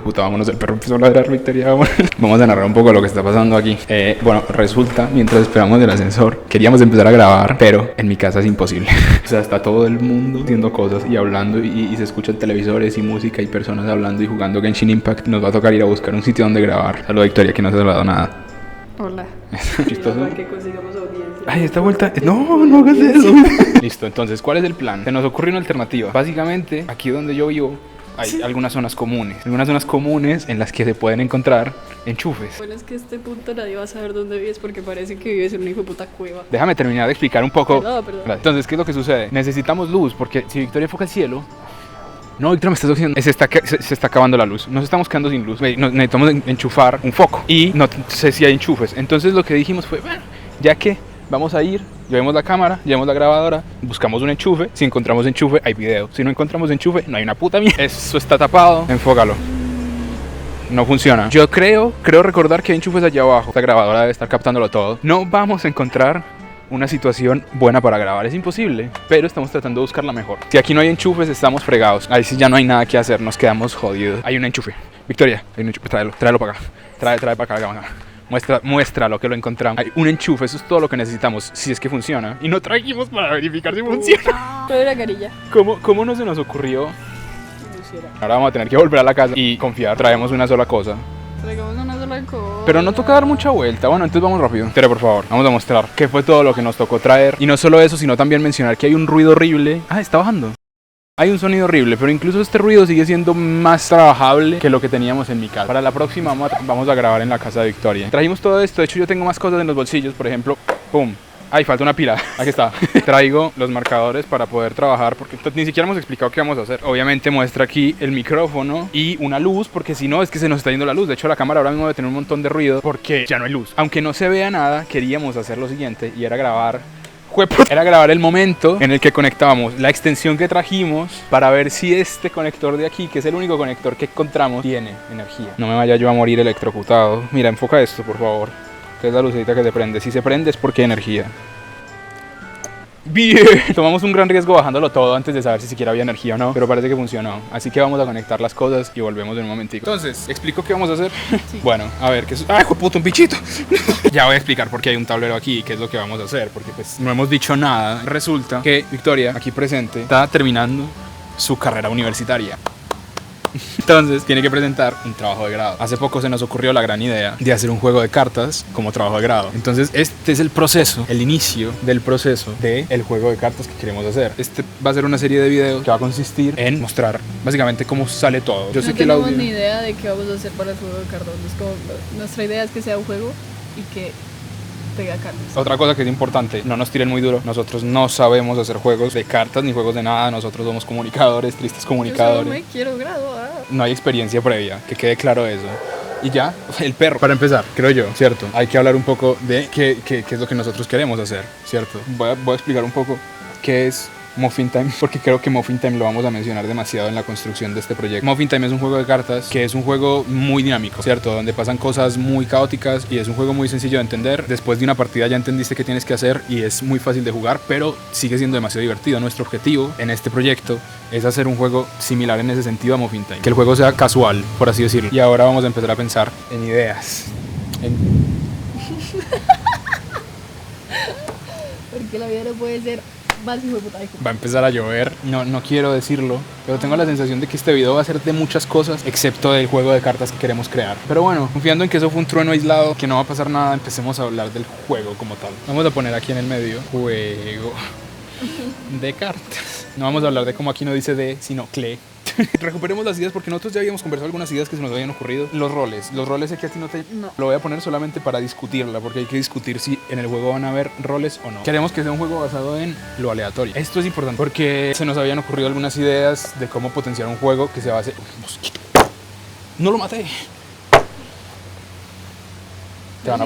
Puta, vámonos, el perro empezó a ladrar, Victoria. Vamos a narrar un poco lo que está pasando aquí. Bueno, resulta, mientras esperamos el ascensor, queríamos empezar a grabar, pero en mi casa es imposible. O sea, está todo el mundo haciendo cosas y hablando y se escuchan televisores y música y personas hablando y jugando Genshin Impact. Nos va a tocar ir a buscar un sitio donde grabar. Saludos, Victoria, que no se ha hablado nada. Hola. Chistoso. Para que consigamos audiencia. Ay, esta vuelta. No hagas eso. Listo, entonces, ¿cuál es el plan? Se nos ocurrió una alternativa. Básicamente, aquí donde yo vivo, hay algunas zonas comunes. Algunas zonas comunes en las que se pueden encontrar enchufes. Bueno, es que a este punto nadie va a saber dónde vives porque parece que vives en una hijo de puta cueva. Déjame terminar de explicar un poco. Perdón. Entonces, ¿qué es lo que sucede? Necesitamos luz, porque si Victoria enfoca el cielo... No, Victoria, me estás diciendo, se está acabando la luz. Nos estamos quedando sin luz. Necesitamos enchufar un foco. Y no sé si hay enchufes. Entonces lo que dijimos fue, bueno, ya que vamos a ir, llevemos la cámara, llevemos la grabadora, buscamos un enchufe. Si encontramos enchufe, hay video. Si no encontramos enchufe, no hay una puta mierda. Eso está tapado. Enfócalo. No funciona. Yo creo recordar que hay enchufes allá abajo. Esta grabadora debe estar captándolo todo. No vamos a encontrar una situación buena para grabar, es imposible, pero estamos tratando de buscarla mejor. Si aquí no hay enchufes, estamos fregados. Ahí sí ya no hay nada que hacer, nos quedamos jodidos. Hay un enchufe. Victoria, hay un enchufe, tráelo para acá. Trae para acá la cámara. Muéstralo que lo encontramos. Hay un enchufe, eso es todo lo que necesitamos, si es que funciona. Y no trajimos para verificar si funciona. Pero era carilla. ¿Cómo no se nos ocurrió? Ahora vamos a tener que volver a la casa y confiar. Traemos una sola cosa. Traigamos una sola cosa. Pero no toca dar mucha vuelta. Bueno, entonces vamos rápido. Tere, por favor, vamos a mostrar qué fue todo lo que nos tocó traer. Y no solo eso, sino también mencionar que hay un ruido horrible. Ah, está bajando. Hay un sonido horrible, pero incluso este ruido sigue siendo más trabajable que lo que teníamos en mi casa. Para la próxima vamos a grabar en la casa de Victoria. Trajimos todo esto. De hecho, yo tengo más cosas en los bolsillos. Por ejemplo, ¡pum! Ay, falta una pila. Aquí está. Traigo los marcadores para poder trabajar porque ni siquiera hemos explicado qué vamos a hacer. Obviamente muestra aquí el micrófono y una luz porque si no es que se nos está yendo la luz. De hecho, la cámara ahora mismo debe tener un montón de ruido porque ya no hay luz. Aunque no se vea nada, queríamos hacer lo siguiente y era grabar el momento en el que conectábamos la extensión que trajimos para ver si este conector de aquí, que es el único conector que encontramos, tiene energía. No me vaya yo a morir electrocutado. Mira, enfoca esto, por favor. Que es la lucecita que se prende. Si se prende es porque hay energía. Bien. Tomamos un gran riesgo bajándolo todo antes de saber si siquiera había energía o no, pero parece que funcionó. Así que vamos a conectar las cosas y volvemos en un momentico. Entonces, ¿explico qué vamos a hacer? Sí. Bueno, a ver, ¿qué es? ¡Ay, hijo de puta, un bichito! Ya voy a explicar por qué hay un tablero aquí y qué es lo que vamos a hacer, porque pues no hemos dicho nada. Resulta que Victoria, aquí presente, está terminando su carrera universitaria. Entonces tiene que presentar un trabajo de grado. Hace poco se nos ocurrió la gran idea de hacer un juego de cartas como trabajo de grado. Entonces este es el proceso, el inicio del proceso del juego de cartas que queremos hacer. Este va a ser una serie de videos que va a consistir en mostrar básicamente cómo sale todo. Yo sé que no tenemos ni idea de qué vamos a hacer para el juego de cartas. Nuestra idea es que sea un juego y que pega cartas. Otra cosa que es importante, no nos tiren muy duro. Nosotros no sabemos hacer juegos de cartas ni juegos de nada. Nosotros somos comunicadores, tristes comunicadores. Yo solo me quiero graduar. No hay experiencia previa, que quede claro eso. Y ya, el perro. Para empezar, creo yo, ¿cierto? Hay que hablar un poco de qué es lo que nosotros queremos hacer, ¿cierto? Voy a explicar un poco qué es Muffin Time, porque creo que Muffin Time lo vamos a mencionar demasiado en la construcción de este proyecto. Muffin Time es un juego de cartas que es un juego muy dinámico, ¿cierto? Donde pasan cosas muy caóticas y es un juego muy sencillo de entender. Después de una partida ya entendiste qué tienes que hacer y es muy fácil de jugar, pero sigue siendo demasiado divertido. Nuestro objetivo en este proyecto es hacer un juego similar en ese sentido a Muffin Time, que el juego sea casual, por así decirlo. Y ahora vamos a empezar a pensar en ideas. Porque la vida no puede ser más hijo de puta. Va a empezar a llover, no quiero decirlo, pero tengo la sensación de que este video va a ser de muchas cosas, excepto del juego de cartas que queremos crear. Pero bueno, confiando en que eso fue un trueno aislado, que no va a pasar nada, empecemos a hablar del juego como tal. Vamos a poner aquí en el medio, juego de cartas. No vamos a hablar de cómo aquí no dice de, sino cle. Recuperemos las ideas porque nosotros ya habíamos conversado algunas ideas que se nos habían ocurrido. Los roles sé que a ti no te... No. Lo voy a poner solamente para discutirla, porque hay que discutir si en el juego van a haber roles o no. Queremos que sea un juego basado en lo aleatorio. Esto es importante porque se nos habían ocurrido algunas ideas de cómo potenciar un juego que se base... ¡Mosquito! ¡No lo maté!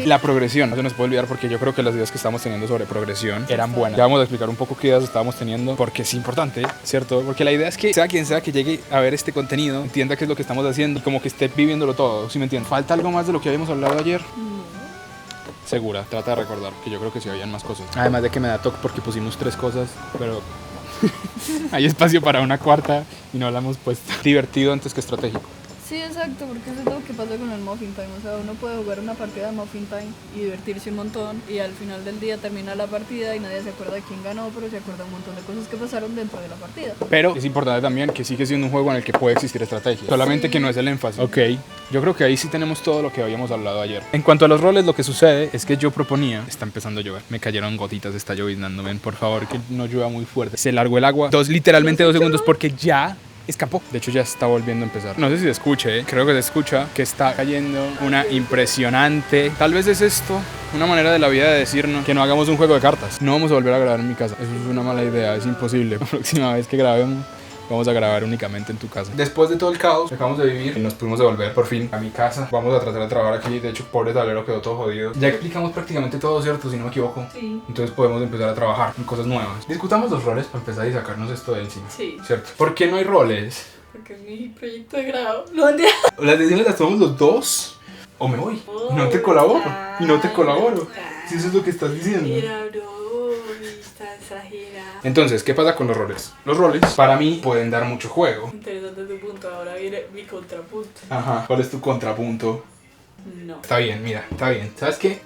La progresión, no se nos puede olvidar porque yo creo que las ideas que estábamos teniendo sobre progresión eran buenas. Ya vamos a explicar un poco qué ideas estábamos teniendo porque es importante, ¿cierto? Porque la idea es que sea quien sea que llegue a ver este contenido, entienda qué es lo que estamos haciendo y como que esté viviéndolo todo, ¿sí me entiendes? ¿Falta algo más de lo que habíamos hablado ayer? Segura, trata de recordar, que yo creo que sí habían más cosas. Además de que me da toque porque pusimos 3 cosas, pero hay espacio para una cuarta y no la hemos puesto. Divertido antes que estratégico. Sí, exacto, porque eso es lo que pasa con el Muffin Time. O sea, uno puede jugar una partida de Muffin Time y divertirse un montón, y al final del día termina la partida y nadie se acuerda de quién ganó, pero se acuerda un montón de cosas que pasaron dentro de la partida. Pero es importante también que sigue siendo un juego en el que puede existir estrategia, solamente que no es el énfasis. Ok, yo creo que ahí sí tenemos todo lo que habíamos hablado ayer. En cuanto a los roles, lo que sucede es que yo proponía... Está empezando a llover, me cayeron gotitas, está lloviznando. Ven, por favor, que no llueva muy fuerte. Se largó el agua, literalmente 2 segundos, porque ya... escapó. De hecho ya está volviendo a empezar. No sé si se escuche, creo que se escucha que está cayendo una impresionante. Tal vez es esto una manera de la vida de decirnos que no hagamos un juego de cartas. No vamos a volver a grabar en mi casa. Eso es una mala idea, es imposible. La próxima vez que grabemos vamos a grabar únicamente en tu casa. Después de todo el caos que acabamos de vivir, nos pudimos devolver por fin a mi casa. Vamos a tratar de trabajar aquí. De hecho, pobre tablero quedó todo jodido. Ya explicamos prácticamente todo, ¿cierto? Si no me equivoco. Sí. Entonces podemos empezar a trabajar en cosas nuevas. Discutamos los roles para empezar y sacarnos esto de encima. Sí. ¿Cierto? ¿Por qué no hay roles? Porque es mi proyecto de grado. No entiendo. Las decisiones las tomamos los dos. O me voy. Y no te colaboro. Y no te colaboro. Si eso es lo que estás diciendo. Mira, bro, está exagerado. Entonces, ¿qué pasa con los roles? Los roles, para mí, pueden dar mucho juego. Interesante tu punto. Ahora viene mi contrapunto. Ajá. ¿Cuál es tu contrapunto? No. Está bien, mira, está bien. ¿Sabes qué?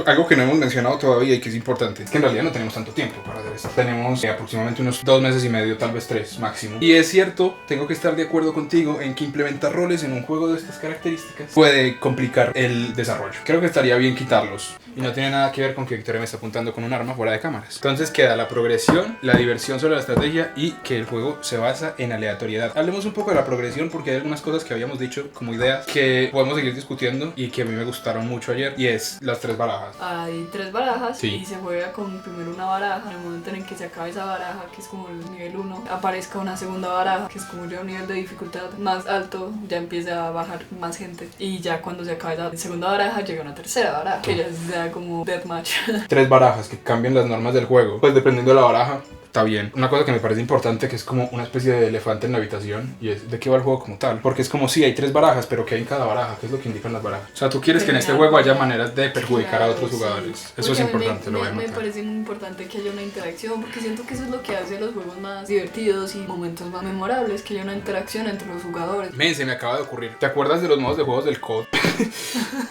Algo que no hemos mencionado todavía y que es importante, es que en realidad no tenemos tanto tiempo para hacer esto. Tenemos aproximadamente unos 2 meses y medio, tal vez 3 máximo. Y es cierto, tengo que estar de acuerdo contigo en que implementar roles en un juego de estas características puede complicar el desarrollo. Creo que estaría bien quitarlos. Y no tiene nada que ver con que Victoria me está apuntando con un arma fuera de cámaras. Entonces queda la progresión, la diversión sobre la estrategia y que el juego se basa en aleatoriedad. Hablemos un poco de la progresión porque hay algunas cosas que habíamos dicho como ideas que podemos seguir discutiendo y que a mí me gustaron mucho ayer, y es las 3 barajas. Hay 3 barajas, sí, y se juega con primero una baraja. En el momento en el que se acabe esa baraja, que es como el nivel 1, aparezca una segunda baraja, que es como ya un nivel de dificultad más alto, ya empieza a bajar más gente, y ya cuando se acabe la segunda baraja llega una tercera baraja, que ya sea como deathmatch. 3 barajas que cambian las normas del juego, pues dependiendo de la baraja está bien. Una cosa que me parece importante, que es como una especie de elefante en la habitación, y es de qué va el juego como tal. Porque es como si hay 3 barajas, pero ¿qué hay en cada baraja? ¿Qué es lo que indican las barajas? O sea, tú quieres que en este juego haya maneras de perjudicar a otros jugadores. Sí. Eso es importante, lo voy a Me marcar. parece muy importante que haya una interacción, porque siento que eso es lo que hace los juegos más divertidos y momentos más memorables, que haya una interacción entre los jugadores. Men, se me acaba de ocurrir. ¿Te acuerdas de los modos de juegos del COD?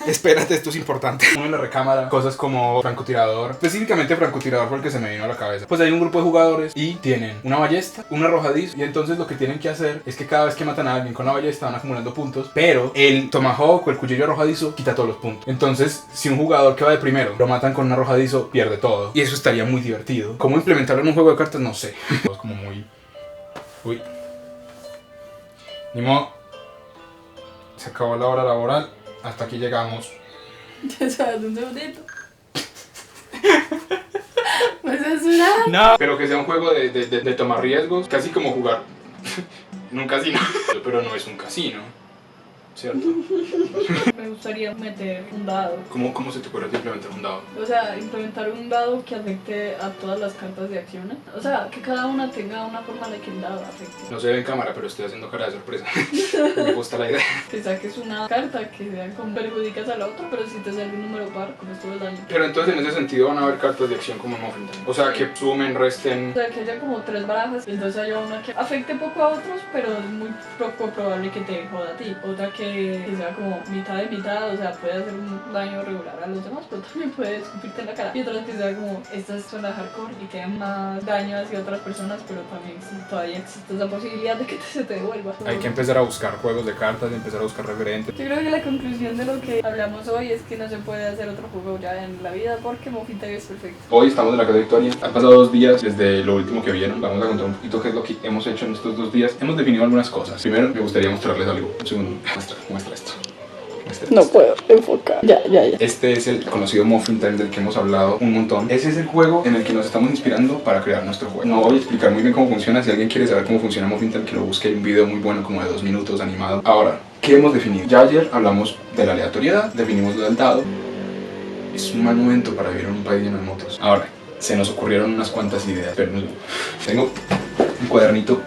Espérate, esto es importante. Uno en la recámara, cosas como francotirador. Específicamente francotirador fue el que se me vino a la cabeza. Pues hay un grupo de jugadores y tienen una ballesta, un arrojadizo, y entonces lo que tienen que hacer es que cada vez que matan a alguien con la ballesta van acumulando puntos, pero el tomahawk o el cuchillo arrojadizo quita todos los puntos. Entonces, si un jugador que va de primero lo matan con un arrojadizo, pierde todo. Y eso estaría muy divertido. ¿Cómo implementarlo en un juego de cartas? No sé. Es como muy... Uy. Ni modo. Se acabó la hora laboral. Hasta aquí llegamos. Ya sabes, un segundito. ¿Me censuras? No. Pero que sea un juego de tomar riesgos, casi como jugar en un casino. Pero no es un casino, ¿cierto? Me gustaría meter un dado. ¿Cómo se te ocurre implementar un dado? O sea, implementar un dado que afecte a todas las cartas de acciones. O sea, que cada una tenga una forma de que el dado afecte. No se ve en cámara, pero estoy haciendo cara de sorpresa. Me gusta la idea. Que saques una carta que sea como perjudicas a la otra, pero si te sale un número par, con esto el daño. Pero entonces en ese sentido van a haber cartas de acción como en Muffin Time. O sea, que sumen, resten. O sea, que haya como 3 barajas, y entonces haya una que afecte poco a otros, pero es muy poco probable que te joda a ti. Otra que sea como mitad de mitad, o sea, puede hacer un daño regular a los demás, pero también puede escupirte en la cara. Y otras que sea como, estas son las hardcore y que hagan más daño hacia otras personas, pero también todavía existe esa posibilidad de que se te devuelva. Hay que empezar a buscar juegos de cartas, empezar a buscar referentes. Yo creo que la conclusión de lo que hablamos hoy es que no se puede hacer otro juego ya en la vida porque Muffin Time es perfecto. Hoy estamos en la casa de Victoria. Han pasado 2 días desde lo último que vieron. Vamos a contar un poquito qué es lo que hemos hecho en estos 2 días. Hemos definido algunas cosas. Primero, me gustaría mostrarles algo. Un segundo. Muestra esto. No puedo enfocar. Ya. Este es el conocido Muffin Time del que hemos hablado un montón. Ese es el juego en el que nos estamos inspirando para crear nuestro juego. No voy a explicar muy bien cómo funciona. Si alguien quiere saber cómo funciona Muffin Time, que lo busque. Hay un video muy bueno como de 2 minutos animado. Ahora, ¿qué hemos definido? Ya ayer hablamos de la aleatoriedad, definimos lo del dado. Es un mal momento para vivir en un país lleno de motos. Ahora, se nos ocurrieron unas cuantas ideas. Pero tengo un cuadernito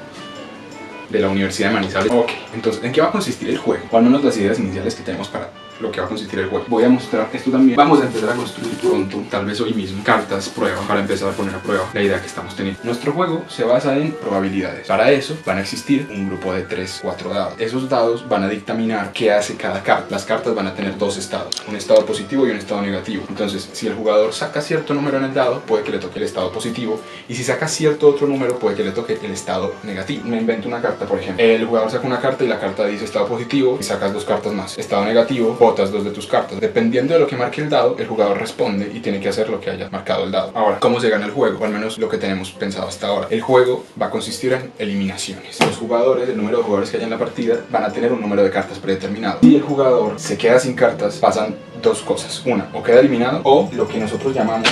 de la Universidad de Manizales. Ok, entonces, ¿en qué va a consistir el juego? O al menos las ideas iniciales que tenemos para lo que va a consistir el juego. Voy a mostrar esto también. Vamos a empezar a construir pronto, tal vez hoy mismo, cartas prueba para empezar a poner a prueba la idea que estamos teniendo. Nuestro juego se basa en probabilidades. Para eso van a existir un grupo de 3, 4 dados. Esos dados van a dictaminar qué hace cada carta. Las cartas van a tener dos estados, un estado positivo y un estado negativo. Entonces, si el jugador saca cierto número en el dado, puede que le toque el estado positivo, y si saca cierto otro número, puede que le toque el estado negativo. Me invento una carta, por ejemplo. El jugador saca una carta y la carta dice estado positivo y sacas 2 cartas más. Estado negativo, botas 2 de tus cartas. Dependiendo de lo que marque el dado, el jugador responde y tiene que hacer lo que haya marcado el dado. Ahora, ¿cómo se gana el juego? O al menos lo que tenemos pensado hasta ahora. El juego va a consistir en eliminaciones. Los jugadores, el número de jugadores que haya en la partida, van a tener un número de cartas predeterminado. Si el jugador se queda sin cartas, pasan 2 cosas. Una, o queda eliminado, o lo que nosotros llamamos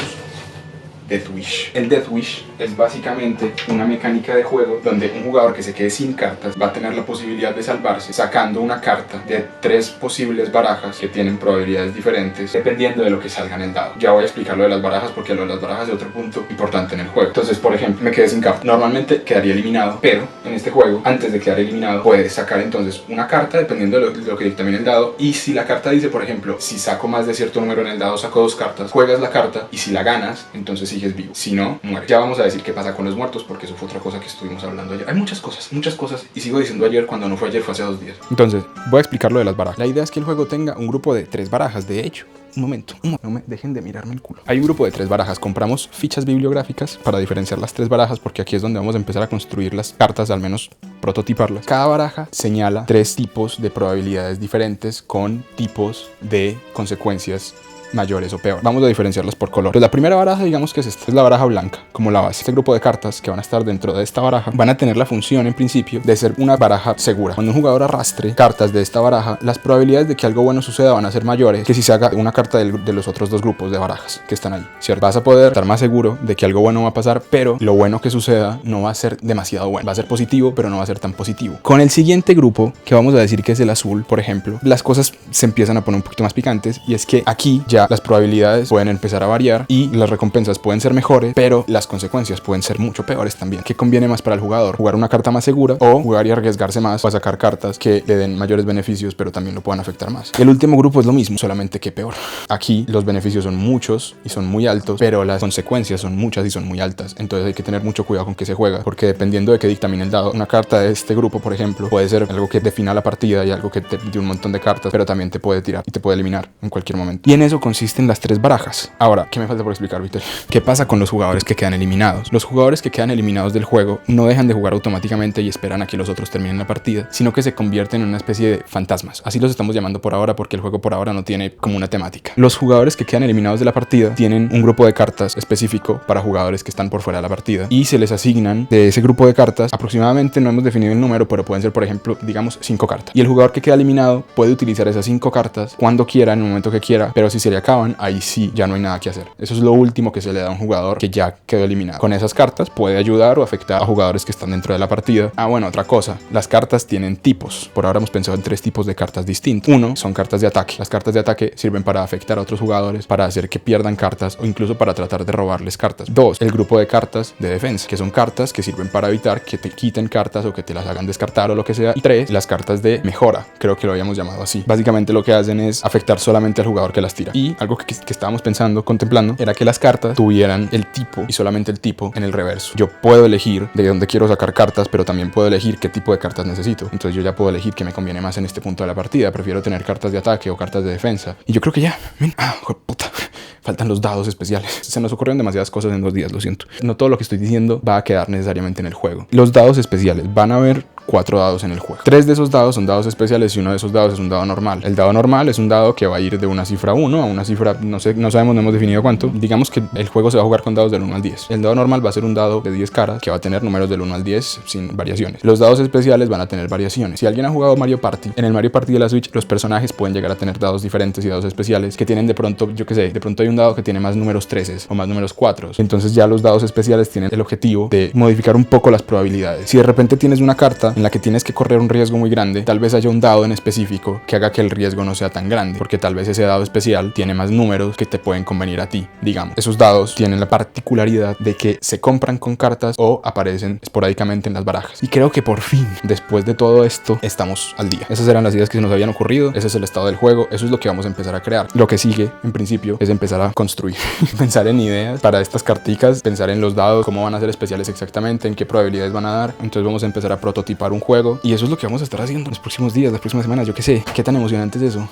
Death Wish. El Death Wish es básicamente una mecánica de juego donde un jugador que se quede sin cartas va a tener la posibilidad de salvarse sacando una carta de 3 posibles barajas que tienen probabilidades diferentes dependiendo de lo que salga en el dado. Ya voy a explicar lo de las barajas porque lo de las barajas es otro punto importante en el juego. Entonces, por ejemplo, me quedé sin carta. Normalmente quedaría eliminado, pero en este juego, antes de quedar eliminado, puedes sacar entonces una carta dependiendo de lo que dictamine el dado. Y si la carta dice, por ejemplo, si saco más de cierto número en el dado, saco 2 cartas, juegas la carta y si la ganas, entonces sí vivo, si no, muere. Ya vamos a decir qué pasa con los muertos porque eso fue otra cosa que estuvimos hablando ayer. Hay muchas cosas y sigo diciendo ayer cuando no fue ayer, fue hace 2 días. Entonces, voy a explicar lo de las barajas. La idea es que el juego tenga un grupo de 3 barajas, de hecho. Un momento, no me dejen de mirarme el culo. Hay un grupo de 3 barajas. Compramos fichas bibliográficas para diferenciar las 3 barajas porque aquí es donde vamos a empezar a construir las cartas, al menos prototiparlas. Cada baraja señala 3 tipos de probabilidades diferentes con tipos de consecuencias mayores o peor. Vamos a diferenciarlas por color. Pues la primera baraja, digamos que es esta, es la baraja blanca, como la base. Este grupo de cartas que van a estar dentro de esta baraja van a tener la función, en principio, de ser una baraja segura. Cuando un jugador arrastre cartas de esta baraja, las probabilidades de que algo bueno suceda van a ser mayores que si se haga una carta de los otros 2 grupos de barajas que están ahí, ¿cierto? Vas a poder estar más seguro de que algo bueno va a pasar, pero lo bueno que suceda no va a ser demasiado bueno. Va a ser positivo, pero no va a ser tan positivo. Con el siguiente grupo, que vamos a decir que es el azul, por ejemplo, las cosas se empiezan a poner un poquito más picantes, y es que aquí ya las probabilidades pueden empezar a variar y las recompensas pueden ser mejores, pero las consecuencias pueden ser mucho peores también. ¿Qué conviene más para el jugador? ¿Jugar una carta más segura o jugar y arriesgarse más para sacar cartas que le den mayores beneficios pero también lo puedan afectar más? El último grupo es lo mismo, solamente que peor. Aquí los beneficios son muchos y son muy altos, pero las consecuencias son muchas y son muy altas. Entonces hay que tener mucho cuidado con qué se juega, porque dependiendo de qué dictamine el dado, una carta de este grupo, por ejemplo, puede ser algo que defina la partida y algo que te dé un montón de cartas, pero también te puede tirar y te puede eliminar en cualquier momento. Y en eso consisten las 3 barajas. Ahora, ¿qué me falta por explicar, Víctor? ¿Qué pasa con los jugadores que quedan eliminados? Los jugadores que quedan eliminados del juego no dejan de jugar automáticamente y esperan a que los otros terminen la partida, sino que se convierten en una especie de fantasmas. Así los estamos llamando por ahora porque el juego por ahora no tiene como una temática. Los jugadores que quedan eliminados de la partida tienen un grupo de cartas específico para jugadores que están por fuera de la partida y se les asignan de ese grupo de cartas aproximadamente, no hemos definido el número, pero pueden ser, por ejemplo, digamos 5 cartas. Y el jugador que queda eliminado puede utilizar esas 5 cartas cuando quiera, en el momento que quiera, pero si se le acaban, ahí sí ya no hay nada que hacer. Eso es lo último que se le da a un jugador que ya quedó eliminado. Con esas cartas puede ayudar o afectar a jugadores que están dentro de la partida. Ah, bueno, otra cosa, las cartas tienen tipos. Por ahora hemos pensado en 3 tipos de cartas distintos. Uno, son cartas de ataque. Las cartas de ataque sirven para afectar a otros jugadores, para hacer que pierdan cartas o incluso para tratar de robarles cartas. 2, el grupo de cartas de defensa, que son cartas que sirven para evitar que te quiten cartas o que te las hagan descartar o lo que sea. Y 3, las cartas de mejora, creo que lo habíamos llamado así. Básicamente lo que hacen es afectar solamente al jugador que las tira. Y algo que estábamos pensando, contemplando, era que las cartas tuvieran el tipo y solamente el tipo en el reverso. Yo puedo elegir de dónde quiero sacar cartas, pero también puedo elegir qué tipo de cartas necesito. Entonces yo ya puedo elegir qué me conviene más en este punto de la partida. Prefiero tener cartas de ataque o cartas de defensa. Y yo creo que ya, puta, faltan los dados especiales. Se nos ocurrieron demasiadas cosas en 2 días, lo siento. No todo lo que estoy diciendo va a quedar necesariamente en el juego. Los dados especiales, van a haber 4 dados en el juego. 3 de esos dados son dados especiales y uno de esos dados es un dado normal. El dado normal es un dado que va a ir de una cifra 1 a una cifra, no sabemos, no hemos definido cuánto. Digamos que el juego se va a jugar con dados del 1 al 10. El dado normal va a ser un dado de 10 caras que va a tener números del 1 al 10 sin variaciones. Los dados especiales van a tener variaciones. Si alguien ha jugado Mario Party, en el Mario Party de la Switch, los personajes pueden llegar a tener dados diferentes y dados especiales que tienen de pronto, yo qué sé, de pronto hay un dado que tiene más números 13 o más números 4. Entonces ya los dados especiales tienen el objetivo de modificar un poco las probabilidades. Si de repente tienes una carta en la que tienes que correr un riesgo muy grande, tal vez haya un dado en específico que haga que el riesgo no sea tan grande, porque tal vez ese dado especial tiene más números que te pueden convenir a ti, digamos. Esos dados tienen la particularidad de que se compran con cartas o aparecen esporádicamente en las barajas. Y creo que por fin, después de todo esto, estamos al día. Esas eran las ideas que se nos habían ocurrido, ese es el estado del juego, eso es lo que vamos a empezar a crear. Lo que sigue, en principio, es empezar a construir. Pensar en ideas para estas carticas, pensar en los dados, cómo van a ser especiales exactamente, en qué probabilidades van a dar. Entonces vamos a empezar a prototipar un juego y eso es lo que vamos a estar haciendo en los próximos días, las próximas semanas, yo qué sé. Qué tan emocionante es eso.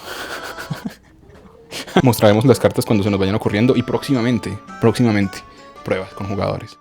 Mostraremos las cartas cuando se nos vayan ocurriendo y próximamente, pruebas con jugadores.